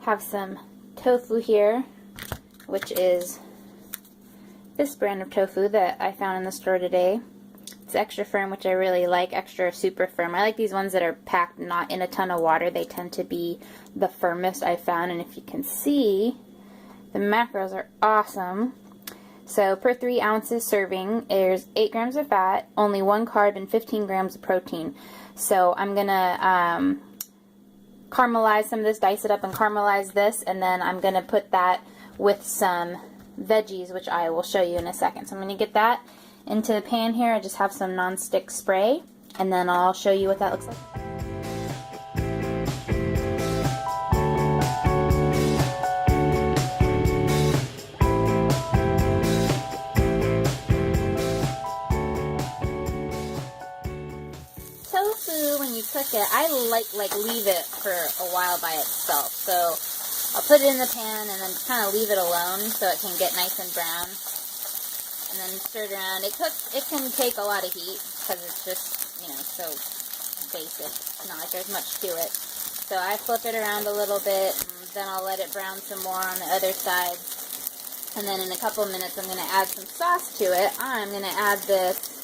Have some tofu here, which is this brand of tofu that I found in the store today. It's extra firm, which I really like, extra super firm. I like these ones that are packed not in a ton of water. They tend to be the firmest I've found, and if you can see, the macros are awesome. So per 3 ounces serving, there's 8 grams of fat, only 1 carb, and 15 grams of protein. So I'm going to caramelize some of this, dice it up and caramelize this, and then I'm going to put that with some veggies, which I will show you in a second. So I'm going to get that into the pan here. I just have some non-stick spray, and then I'll show you what that looks like. Tofu, when you cook it, I like leave it for a while by itself. So I'll put it in the pan and then just kind of leave it alone so it can get nice and brown. And then stir it around. It can take a lot of heat because it's just, you know, so basic. It's not like there's much to it. So I flip it around a little bit, and then I'll let it brown some more on the other side. And then in a couple of minutes, I'm going to add some sauce to it. I'm going to add this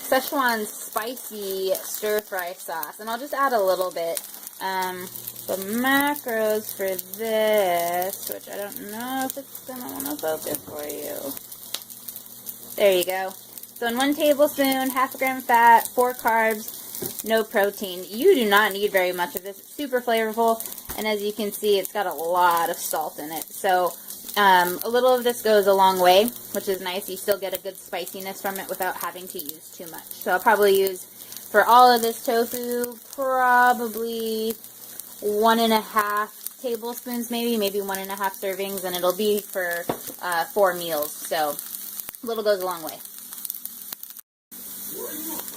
Szechuan spicy stir-fry sauce, and I'll just add a little bit. The macros for this, which I don't know if it's going to want to focus for you. There you go. So in 1 tablespoon, half a gram fat, 4 carbs, no protein. You do not need very much of this. It's super flavorful, and as you can see, it's got a lot of salt in it. So a little of this goes a long way, which is nice. You still get a good spiciness from it without having to use too much. So I'll probably use, for all of this tofu, probably 1.5 tablespoons, maybe 1.5 servings, and it'll be for 4 meals. So a little goes a long way.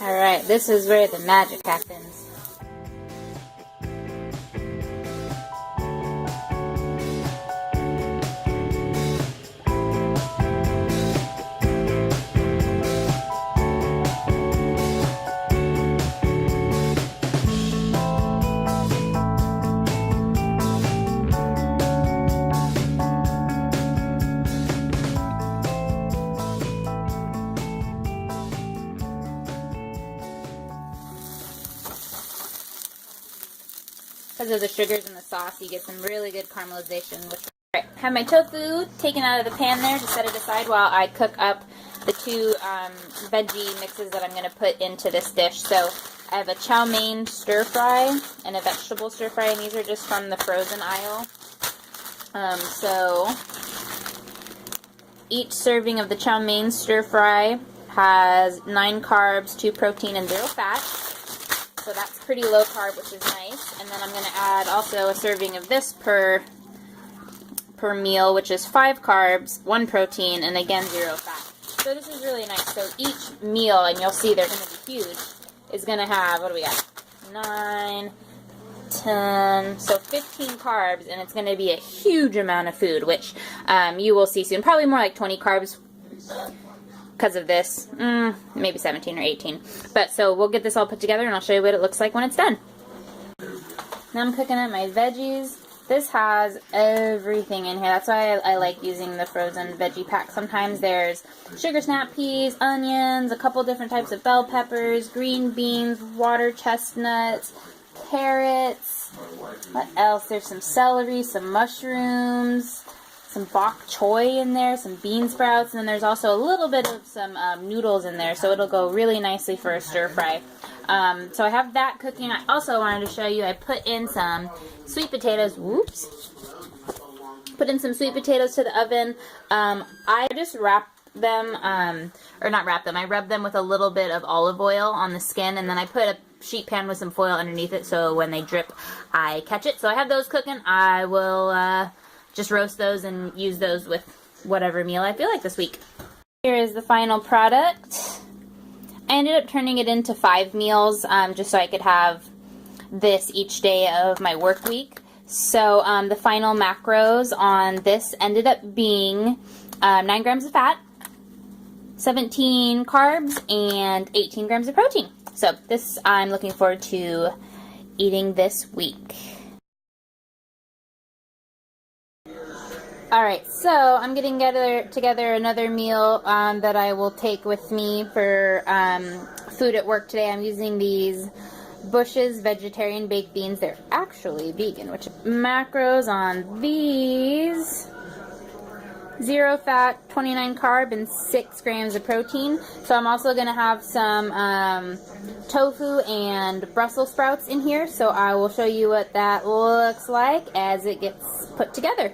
Alright, this is where the magic happens. Because of the sugars in the sauce, you get some really good caramelization. Alright, have my tofu taken out of the pan there to set it aside while I cook up the 2 veggie mixes that I'm going to put into this dish. So I have a chow mein stir fry and a vegetable stir fry, and these are just from the frozen aisle. So each serving of the chow mein stir fry has 9 carbs, 2 protein, and 0 fat. So that's pretty low carb, which is nice. And then I'm going to add also a serving of this per meal, which is 5 carbs, 1 protein, and again 0 fat. So this is really nice. So each meal, and you'll see they're going to be huge, is going to have, what do we got? 9, 10, so 15 carbs, and it's going to be a huge amount of food, which you will see soon. Probably more like 20 carbs because of this, maybe 17 or 18. But so we'll get this all put together, and I'll show you what it looks like when it's done. Now I'm cooking up my veggies. This has everything in here. That's why I like using the frozen veggie pack. Sometimes there's sugar snap peas, onions, a couple different types of bell peppers, green beans, water chestnuts, carrots. What else? There's some celery, some mushrooms, some bok choy in there, some bean sprouts, and then there's also a little bit of some noodles in there, so it'll go really nicely for a stir fry. So I have that cooking. I also wanted to show you, I put in some sweet potatoes. Whoops. Put in some sweet potatoes to the oven. I just wrap them, or not wrap them, I rub them with a little bit of olive oil on the skin, and then I put a sheet pan with some foil underneath it so when they drip, I catch it. So I have those cooking. I will just roast those and use those with whatever meal I feel like this week. Here is the final product. I ended up turning it into 5 meals just so I could have this each day of my work week. So the final macros on this ended up being 9 grams of fat, 17 carbs, and 18 grams of protein. So this I'm looking forward to eating this week. Alright, so I'm getting together another meal that I will take with me for food at work today. I'm using these Bush's vegetarian baked beans. They're actually vegan, which macros on these: 0 fat, 29 carb, and 6 grams of protein. So I'm also going to have some tofu and Brussels sprouts in here, so I will show you what that looks like as it gets put together.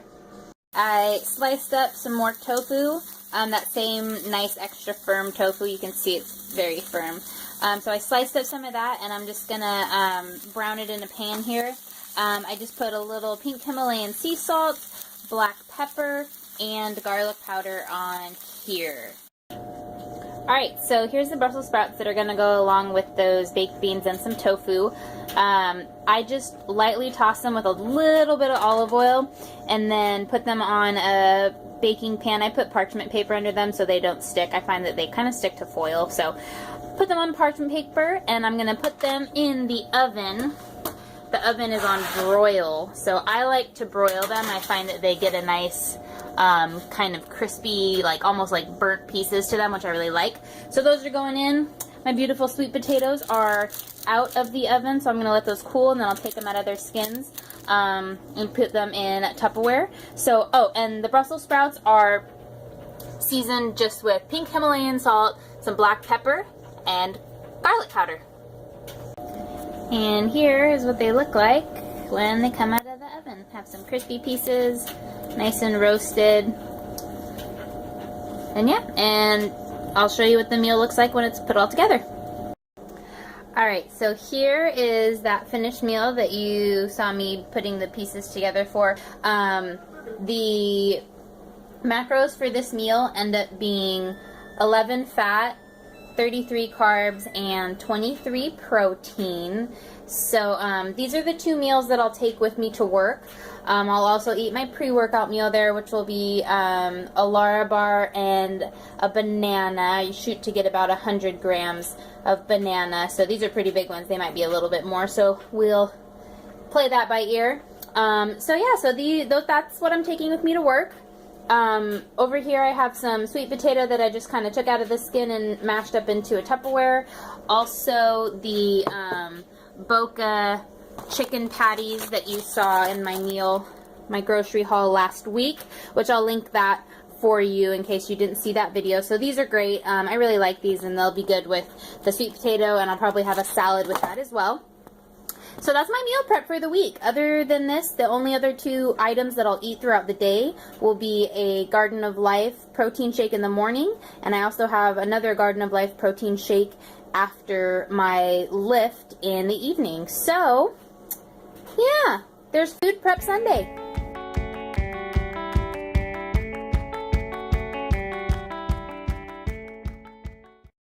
I sliced up some more tofu, that same nice extra firm tofu. You can see it's very firm. So I sliced up some of that, and I'm just going to brown it in a pan here. I just put a little pink Himalayan sea salt, black pepper, and garlic powder on here. Alright, so here's the Brussels sprouts that are going to go along with those baked beans and some tofu. I just lightly toss them with a little bit of olive oil and then put them on a baking pan. I put parchment paper under them so they don't stick. I find that they kind of stick to foil, so put them on parchment paper, and I'm going to put them in the oven. The oven is on broil, so I like to broil them. I find that they get a nice kind of crispy, like almost like burnt pieces to them, which I really like. So those are going in. My beautiful sweet potatoes are out of the oven, so I'm going to let those cool, and then I'll take them out of their skins and put them in Tupperware. So, oh, and the Brussels sprouts are seasoned just with pink Himalayan salt, some black pepper, and garlic powder. And here is what they look like when they come out of the oven. Have some crispy pieces, nice and roasted. And yeah, and I'll show you what the meal looks like when it's put all together. Alright, so here is that finished meal that you saw me putting the pieces together for. The macros for this meal end up being 11 fat, 33 carbs, and 23 protein. So these are the 2 meals that I'll take with me to work. I'll also eat my pre-workout meal there, which will be a Larabar and a banana. You shoot to get about 100 grams of banana. So these are pretty big ones. They might be a little bit more, so we'll play that by ear. So yeah, so that's what I'm taking with me to work. Over here I have some sweet potato that I just kind of took out of the skin and mashed up into a Tupperware. Also the Boca chicken patties that you saw in my meal, my grocery haul last week, which I'll link that for you in case you didn't see that video. So these are great. I really like these, and they'll be good with the sweet potato, and I'll probably have a salad with that as well. So that's my meal prep for the week. Other than this, the only other 2 items that I'll eat throughout the day will be a Garden of Life protein shake in the morning, and I also have another Garden of Life protein shake after my lift in the evening. So, yeah, there's Food Prep Sunday.